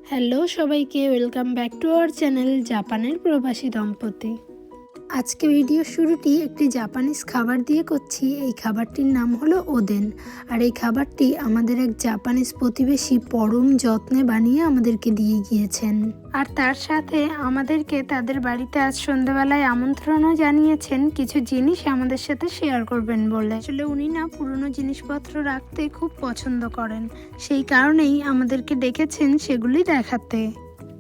Hello সবাইকে, welcome back to our channel জাপানের প্রবাসী দম্পতি। আজকে ভিডিও শুরুটি একটি জাপানিজ খাবার দিয়ে করছি। এই খাবারটির নাম হলো ওদেন। আর এই খাবারটি আমাদের এক জাপানিজ প্রতিবেশী পরম যত্নে বানিয়ে আমাদেরকে দিয়ে গিয়েছেন। আর তার সাথে আমাদেরকে তাদের বাড়িতে আজ সন্ধ্যাবেলায় আমন্ত্রণও জানিয়েছেন কিছু জিনিস আমাদের সাথে শেয়ার করবেন বলে। আসলে উনি না পুরনো জিনিসপত্র রাখতে খুব পছন্দ করেন, সেই কারণেই আমাদেরকে ডেকেছেন সেগুলি দেখাতে।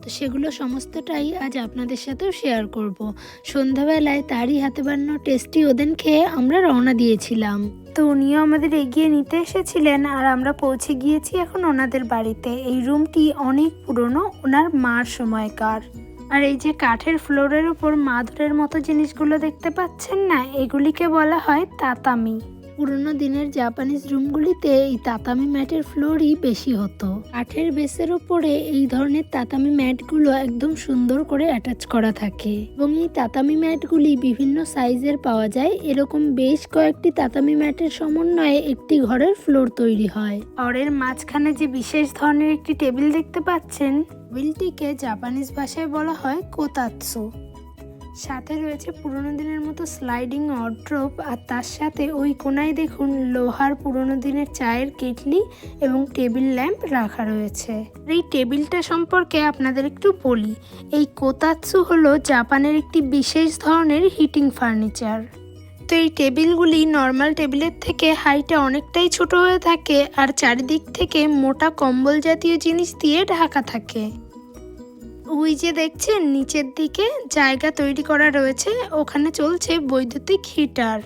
তো সেগুলো সমস্তটাই আজ আপনাদের সাথেও শেয়ার করব। সন্ধ্যাবেলায় তারই হাতে বানানো টেস্টি ওদেন খেয়ে আমরা রওনা দিয়েছিলাম। তো উনিও আমাদের এগিয়ে নিতে এসেছিলেন আর আমরা পৌঁছে গিয়েছি এখন ওনাদের বাড়িতে। এই রুমটি অনেক পুরনো, ওনার মার সময়কার। আর এই যে কাঠের ফ্লোরের উপর মাদুরের মতো জিনিসগুলো দেখতে পাচ্ছেন না, এগুলিকে বলা হয় তাতামি। পুরোনো দিনের জাপানিজ রুমগুলিতে এই তাতামি ম্যাটের ফ্লোরই বেশি হতো। কাঠের বেসের ওপরে এই ধরনের তাতামি ম্যাটগুলো একদম সুন্দর করে অ্যাটাচ করা থাকে এবং এই তাতামি ম্যাটগুলি বিভিন্ন সাইজের পাওয়া যায়। এরকম বেশ কয়েকটি তাতামি ম্যাটের সমন্বয়ে একটি ঘরের ফ্লোর তৈরি হয়। ঘরের মাঝখানে যে বিশেষ ধরনের একটি টেবিল দেখতে পাচ্ছেন, টেবিলটিকে জাপানিজ ভাষায় বলা হয় কোতাৎসু। সাথে রয়েছে পুরোনো দিনের মতো স্লাইডিং ওয়ার্ড্রোব, আর তার সাথে ওই কোনায় দেখুন লোহার পুরোনো দিনের চায়ের কেটলি এবং টেবিল ল্যাম্প রাখা রয়েছে। এই টেবিলটা সম্পর্কে আপনাদের একটু বলি। এই কোতাৎসু হলো জাপানের একটি বিশেষ ধরনের হিটিং ফার্নিচার। তো এই টেবিলগুলি নর্মাল টেবিলের থেকে হাইটে অনেকটাই ছোট হয়ে থাকে আর চারিদিক থেকে মোটা কম্বল জাতীয় জিনিস দিয়ে ঢাকা থাকে। ওই যে দেখছেন নিচের দিকে জায়গা তৈরি করা রয়েছে, ওখানে চলছে বৈদ্যুতিক হিটার।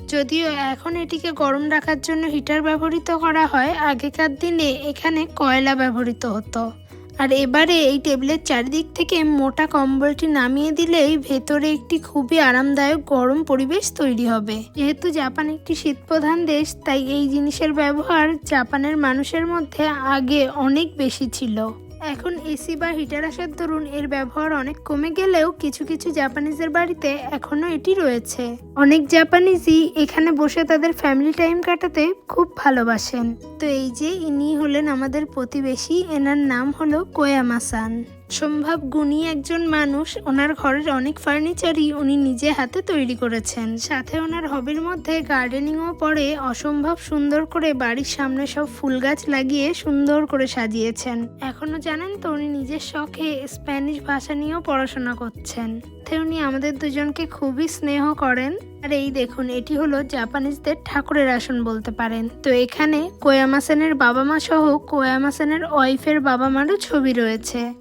যদিও এখন এটিকে গরম রাখার জন্য হিটার ব্যবহৃত করা হয়, আগেকার দিনে এখানে কয়লা ব্যবহৃত হতো। আর এবারে এই টেবিলের চারিদিক থেকে মোটা কম্বলটি নামিয়ে দিলেই ভেতরে একটি খুবই আরামদায়ক গরম পরিবেশ তৈরি হবে। যেহেতু জাপান একটি শীতপ্রধান দেশ, তাই এই জিনিসের ব্যবহার জাপানের মানুষের মধ্যে আগে অনেক বেশি ছিল। এখন এসি বা হিটার আসার দরুন এর ব্যবহার অনেক কমে গেলেও কিছু কিছু জাপানিজের বাড়িতে এখনো এটি রয়েছে। অনেক জাপানিজই এখানে বসে তাদের ফ্যামিলি টাইম কাটাতে খুব ভালোবাসেন। তো এই যে ইনি হলেন আমাদের প্রতিবেশী, এনার নাম হলো কোয়ামা-সান। সম্ভব গুণী একজন মানুষ। ওনার ঘরের অনেক ফার্নিচারই উনি নিজে হাতে তৈরি করেছেন। সাথে ওনার হবির মধ্যে গার্ডেনিংও পড়ে। অসম্ভব সুন্দর করে বাড়ির সামনে সব ফুল গাছ লাগিয়ে সুন্দর করে সাজিয়েছেন। এখনো জানেন তো উনি নিজের শখে স্প্যানিশ ভাষা নিয়েও পড়াশোনা করছেন। উনি আমাদের দুজনকে খুবই স্নেহ করেন। আর এই দেখুন, এটি হলো জাপানিজদের ঠাকুরের আসন বলতে পারেন। তো এখানে কোয়ামা-সানের বাবা মা সহ কোয়ামা-সানের ওয়াইফের বাবা মারও ছবি রয়েছে।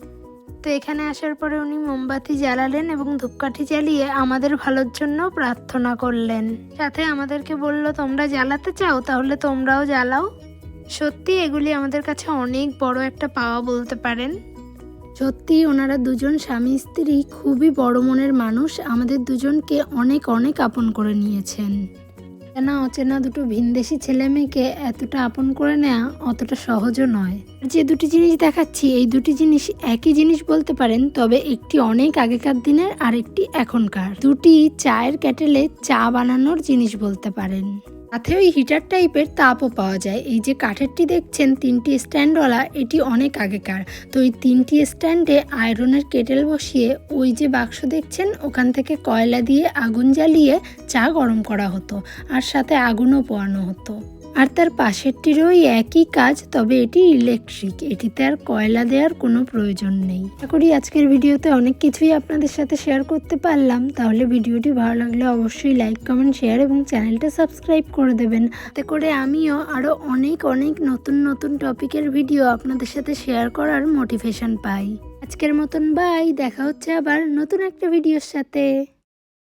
তো এখানে আসার পরে উনি মোমবাতি জ্বালালেন এবং ধূপকাঠি জ্বালিয়ে আমাদের ভালোর জন্য প্রার্থনা করলেন। সাথে আমাদেরকে বলল, তোমরা জ্বালাতে চাও তাহলে তোমরাও জ্বালাও। সত্যি এগুলি আমাদের কাছে অনেক বড় একটা পাওয়া বলতে পারেন। সত্যি ওনারা দুজন স্বামী স্ত্রী খুবই বড় মনের মানুষ, আমাদের দুজনকে অনেক অনেক আপন করে নিয়েছেন। না অচেনা দুটো ভিনদেশি ছেলে মেয়েকে এতটা আপন করে নেওয়া অতটা সহজও নয়। যে দুটি জিনিস দেখাচ্ছি, এই দুটি জিনিস একই জিনিস বলতে পারেন, তবে একটি অনেক আগেকার দিনের আর একটি এখনকার। দুটি চায়ের কেটেলে চা বানানোর জিনিস বলতে পারেন। সাথে ওই হিটার টাইপের তাপও পাওয়া যায়। এই যে কাঠেরটি দেখছেন তিনটি স্ট্যান্ডওয়ালা, এটি অনেক আগেকার। তো ওই তিনটি স্ট্যান্ডে আয়রনের কেটেল বসিয়ে ওই যে বাক্স দেখছেন, ওখান থেকে কয়লা দিয়ে আগুন জ্বালিয়ে চা গরম করা হতো আর সাথে আগুনও পোয়ানো হতো। আর তার পাশেরটির ওই একই কাজ, তবে এটি ইলেকট্রিক। এটিতে আর কয়লা দেওয়ার কোনো প্রয়োজন নেই। আশা করি আজকের ভিডিওতে অনেক কিছুই আপনাদের সাথে শেয়ার করতে পারলাম। তাহলে ভিডিওটি ভালো লাগলে অবশ্যই লাইক, কমেন্ট, শেয়ার এবং চ্যানেলটা সাবস্ক্রাইব করে দেবেন। তাতে করে আমিও আরও অনেক অনেক নতুন নতুন টপিকের ভিডিও আপনাদের সাথে শেয়ার করার মোটিভেশন পাই। আজকের মতন বাই, দেখা হচ্ছে আবার নতুন একটা ভিডিওর সাথে।